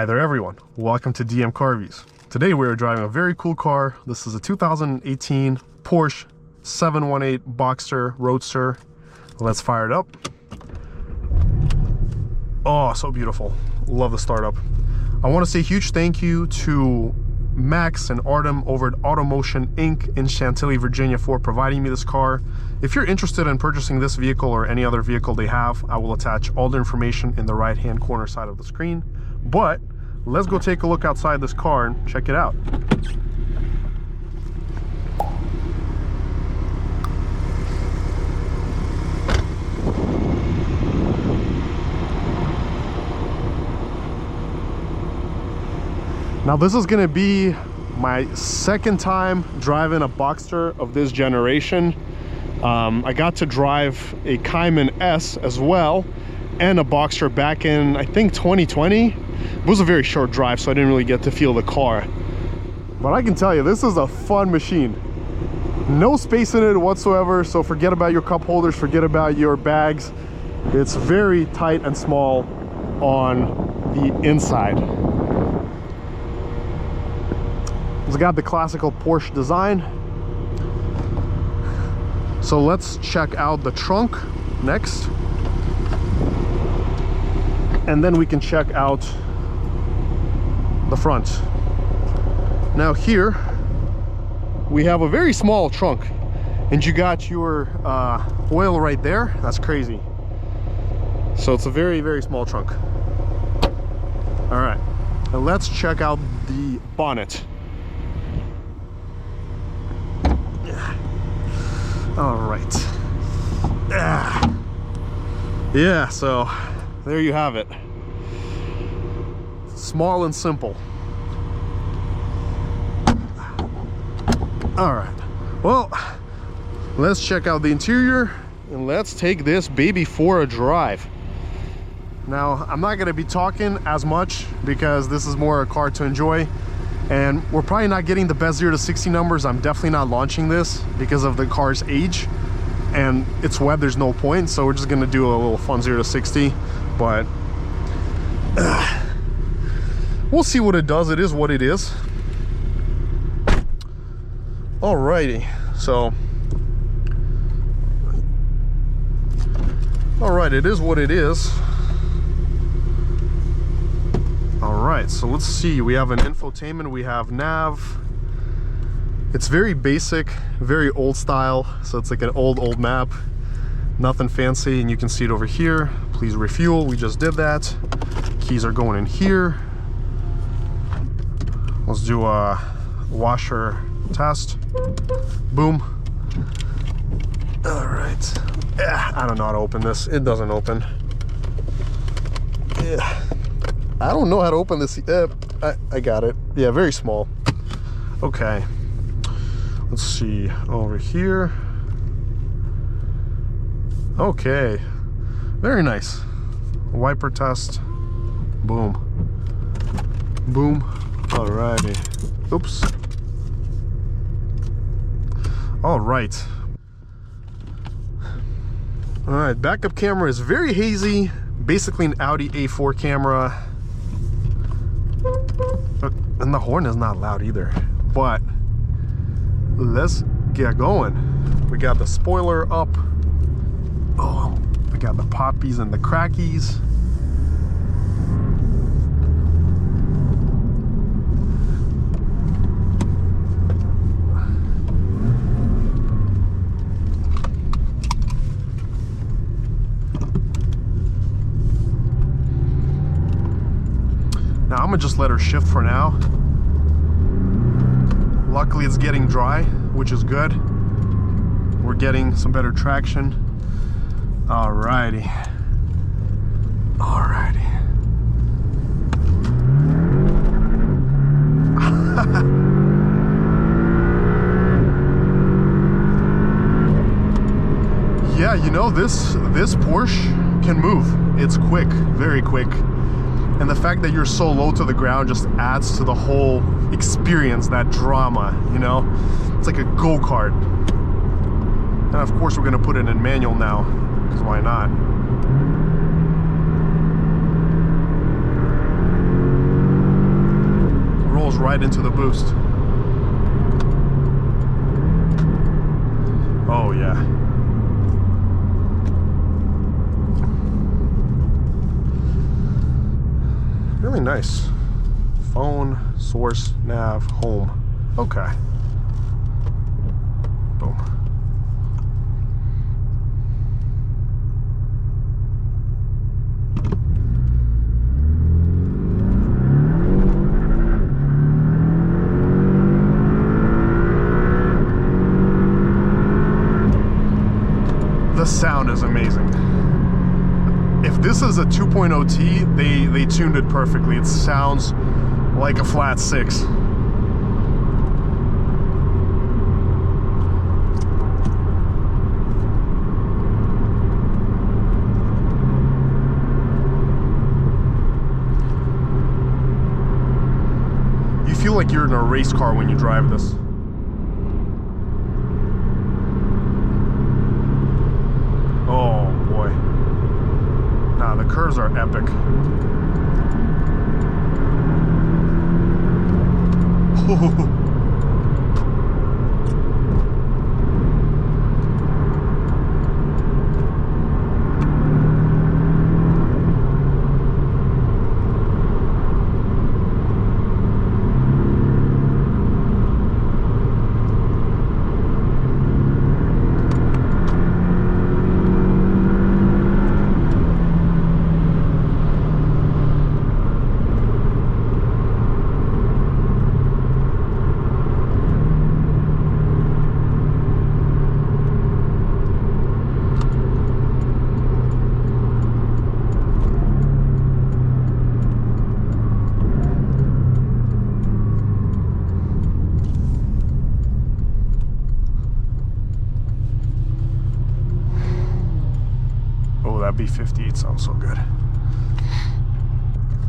Hi there everyone, welcome to DM Car Reviews. Today we are driving a very cool car. This is a 2018 Porsche 718 Boxster Roadster. Let's fire it up. Oh, so beautiful. Love the startup. I want to say a huge thank you to Max and Artem over at Automotion Inc. in Chantilly, Virginia for providing me this car. If you're interested in purchasing this vehicle or any other vehicle they have, I will attach all the information in the right-hand corner side of the screen. But let's go take a look outside this car and check it out. Now this is going to be my second time driving a Boxster of this generation. I got to drive a Cayman S as well and a Boxster back in, I think, 2020. It was a very short drive, so I didn't really get to feel the car. But I can tell you, this is a fun machine. No space in it whatsoever, so forget about your cup holders, forget about your bags. It's very tight and small on the inside. It's got the classical Porsche design. So let's check out the trunk next. And then we can check out the front. Now here we have a very small trunk, and you got your oil right there. That's crazy. So it's a very, very small trunk. All right, now let's check out the bonnet. All right. Yeah, so there you have it. Small and simple. All right, well, let's check out the interior and let's take this baby for a drive. Now, I'm not gonna be talking as much because this is more a car to enjoy, and we're probably not getting the best 0 to 60 numbers. I'm definitely not launching this because of the car's age, and it's wet, there's no point, so we're just gonna do a little fun 0 to 60, but we'll see what it does. It is what it is. Alrighty, so alright, it is what it is. Alright, so let's see. We have an infotainment, we have nav. It's very basic, very old style, so it's like an old map, nothing fancy. And you can see it over here. Please refuel, we just did that. Keys are going in here. Let's do a washer test. Boom. All right. I don't know how to open this. It doesn't open. Yeah. I don't know how to open this. I got it. Yeah, very small. Okay. Let's see over here. Okay. Very nice. Wiper test. Boom. Boom. Alrighty. Oops. All right. All right. Backup camera is very hazy. Basically an Audi A4 camera. And the horn is not loud either. But let's get going. We got the spoiler up. Oh, we got the poppies and the crackies. Now I'm gonna just let her shift for now. Luckily it's getting dry, which is good. We're getting some better traction. Alrighty. Alrighty. Yeah, you know, this Porsche can move. It's quick, very quick. And the fact that you're so low to the ground just adds to the whole experience, that drama, you know? It's like a go-kart. And of course we're gonna put it in manual now, because why not? right into the boost. Oh yeah. Really nice. Phone, source, nav, home. Okay. Boom. The sound is amazing. If this is a 2.0T, they tuned it perfectly. It sounds like a flat 6. You feel like you're in a race car when you drive this. Oh boy. Nah, the curves are epic. That B58 sounds so good.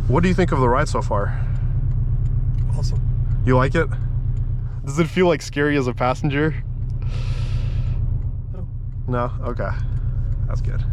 What do you think of the ride so far? Awesome. You like it? Does it feel like scary as a passenger? No. No? Okay. That's good.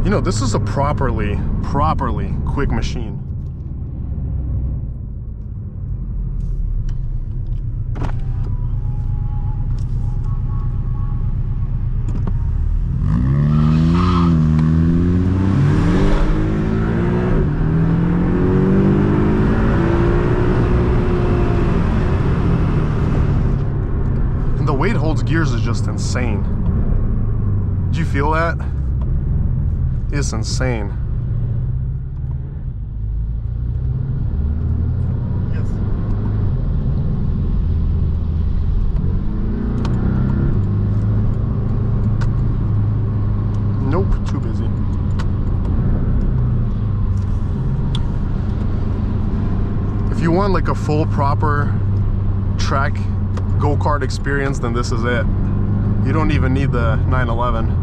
You know, this is a properly quick machine. And the way it holds gears is just insane. Did you feel that? It's insane. Yes. Nope, too busy. If you want like a full proper track go-kart experience, then this is it. You don't even need the 911.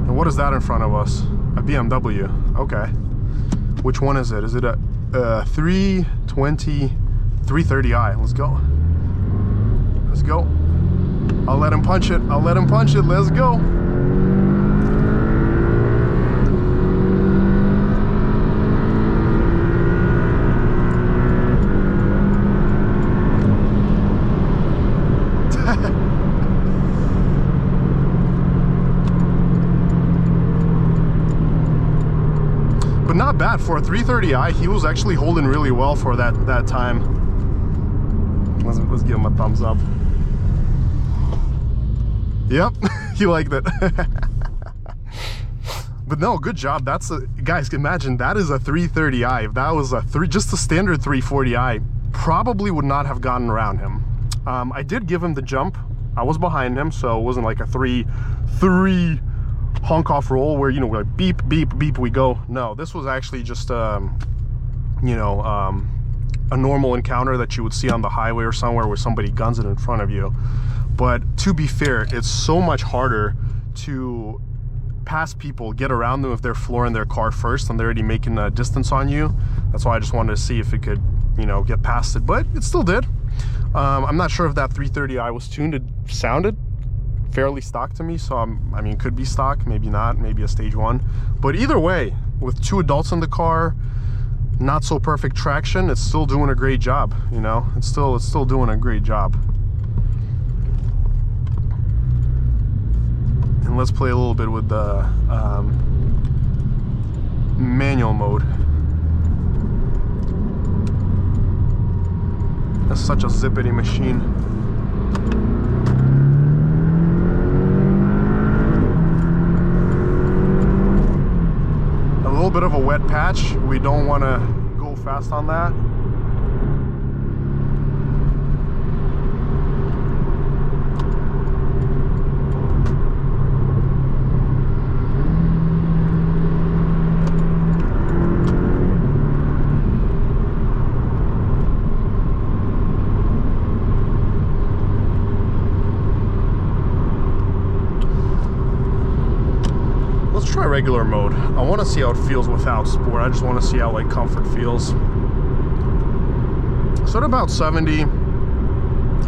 And what is that in front of us? A BMW. Okay. Which one is it? Is it a 330i? Let's go. Let's go. I'll let him punch it. I'll let him punch it. Let's go. Not bad for a 330i. He was actually holding really well for that time. Let's give him a thumbs up. Yep, he liked it. But no, good job. That's a, guys, imagine that is a 330i. If that was just a standard 340i, probably would not have gotten around him. I did give him the jump. I was behind him, so it wasn't like a 3 honk off roll where, you know, we're like beep beep beep we go. No, this was actually just you know, a normal encounter that you would see on the highway or somewhere where somebody guns it in front of you. But to be fair, it's so much harder to pass people, get around them if they're flooring their car first and they're already making a distance on you. That's why I just wanted to see if it could, you know, get past it, but it still did. I'm not sure if that 330i was tuned. It sounded fairly stock to me, so I mean, could be stock, maybe not, maybe a stage 1. But either way, with 2 adults in the car, not so perfect traction, it's still doing a great job, you know? It's still doing a great job. And let's play a little bit with the manual mode. That's such a zippity machine. A little bit of a wet patch. We don't want to go fast on that. Try regular mode. I want to see how it feels without sport. I just want to see how like comfort feels. So at about 70,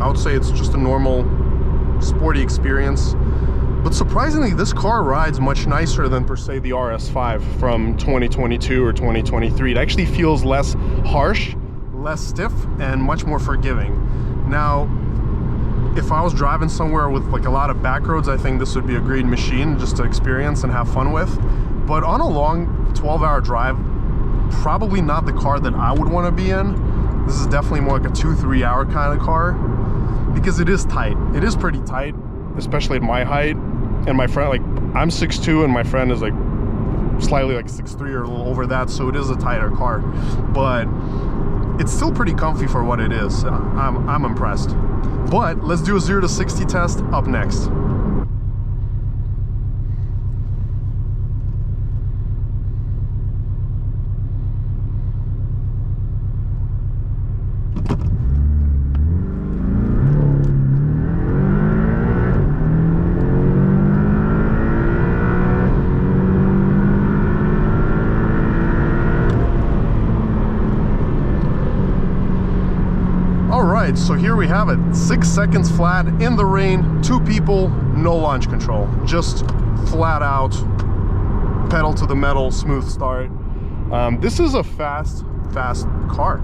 I would say it's just a normal sporty experience. But surprisingly, this car rides much nicer than per se the RS5 from 2022 or 2023. It actually feels less harsh, less stiff, and much more forgiving. Now, if I was driving somewhere with like a lot of back roads, I think this would be a great machine just to experience and have fun with. But on a long 12-hour drive, probably not the car that I would want to be in. This is definitely more like a 2-3 hour kind of car, because it is tight. It is pretty tight, especially at my height. And my friend, like, I'm 6'2", and my friend is like slightly like 6'3" or a little over that, so it is a tighter car. But it's still pretty comfy for what it is. I'm impressed. But let's do a 0 to 60 test up next. So here we have it, 6 seconds flat in the rain, 2 people, no launch control, just flat out pedal to the metal, smooth start. This is a fast car.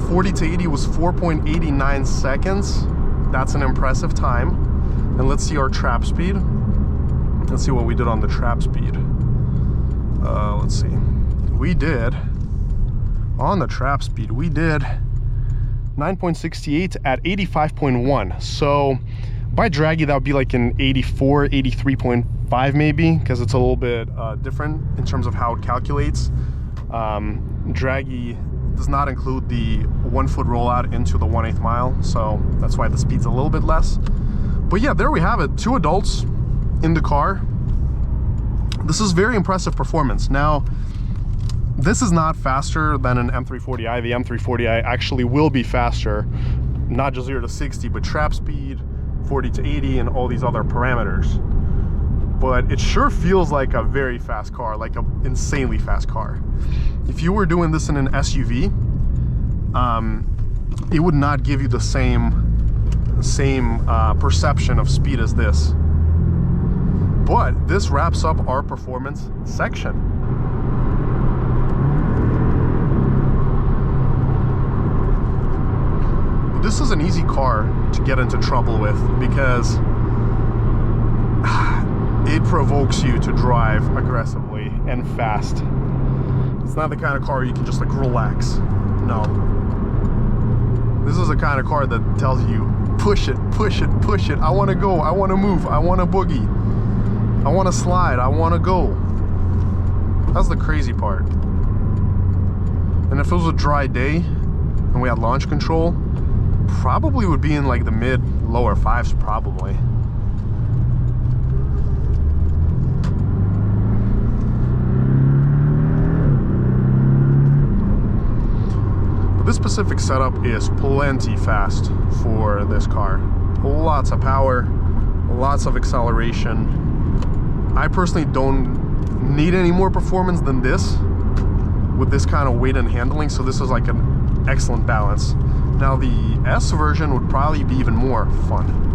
40 to 80 was 4.89 seconds. That's an impressive time. And let's see our trap speed. Let's see what we did on the trap speed. Let's see. We did, on the trap speed, we did 9.68 at 85.1. So by draggy, that would be like an 84, 83.5 maybe, because it's a little bit different in terms of how it calculates. Draggy does not include the 1 foot rollout into the 1/8 mile, so that's why the speed's a little bit less. But yeah, there we have it, 2 adults in the car. This is very impressive performance. Now, this is not faster than an M340i. The M340i actually will be faster, not just 0 to 60, but trap speed, 40 to 80, and all these other parameters. But it sure feels like a very fast car, like an insanely fast car. If you were doing this in an SUV, it would not give you the same perception of speed as this. But this wraps up our performance section. This is an easy car to get into trouble with because it provokes you to drive aggressively and fast. It's not the kind of car you can just like relax. No. This is the kind of car that tells you, push it, push it, push it. I want to go, I want to move, I want to boogie, I want to slide, I want to go. That's the crazy part. And if it was a dry day and we had launch control, probably would be in like the mid-lower 5s probably. But this specific setup is plenty fast for this car. lots of power, lots of acceleration. I personally don't need any more performance than this with this kind of weight and handling, so this is like an excellent balance. Now the S version would probably be even more fun.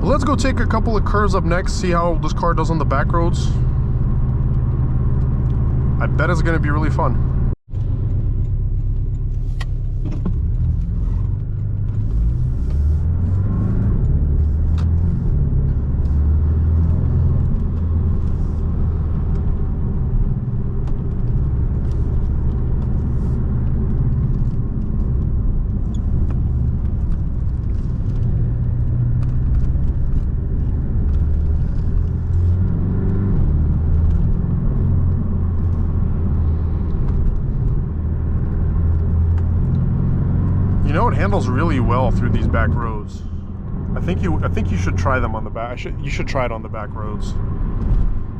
Let's go take a couple of curves up next, see how this car does on the back roads. I bet it's going to be really fun. You know, it handles really well through these back roads. I think you should try them on the back. You should try it on the back roads.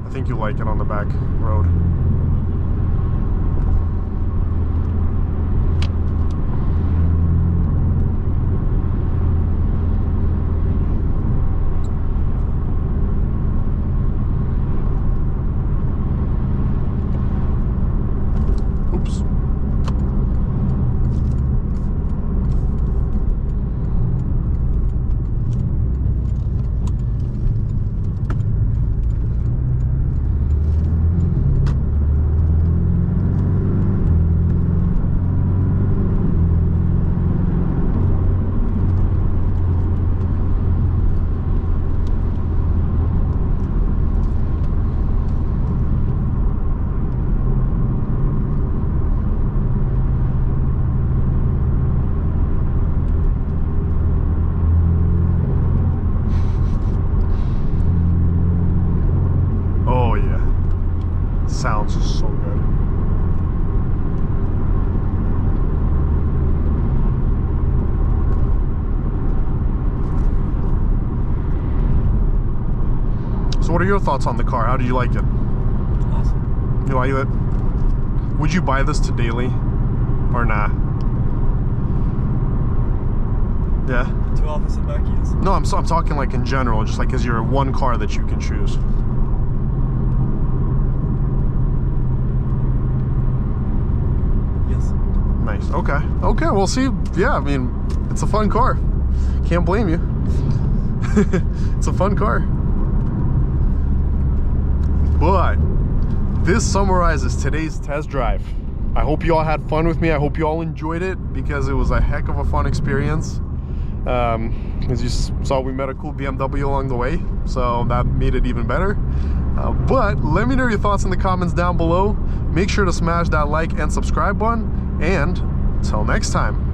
I think you like it on the back road. Oops. Sounds so good. So what are your thoughts on the car? How do you like it? Awesome. You like it? Would you buy this to daily or nah? Yeah. Two opposite back ends. No, I'm talking like in general, just like as your one car that you can choose. Nice. Okay. Okay. We'll see. Yeah. I mean, it's a fun car. Can't blame you. It's a fun car. But this summarizes today's test drive. I hope you all had fun with me. I hope you all enjoyed it because it was a heck of a fun experience. As you saw, we met a cool BMW along the way, so that made it even better. But let me know your thoughts in the comments down below. Make sure to smash that like and subscribe button. And till next time.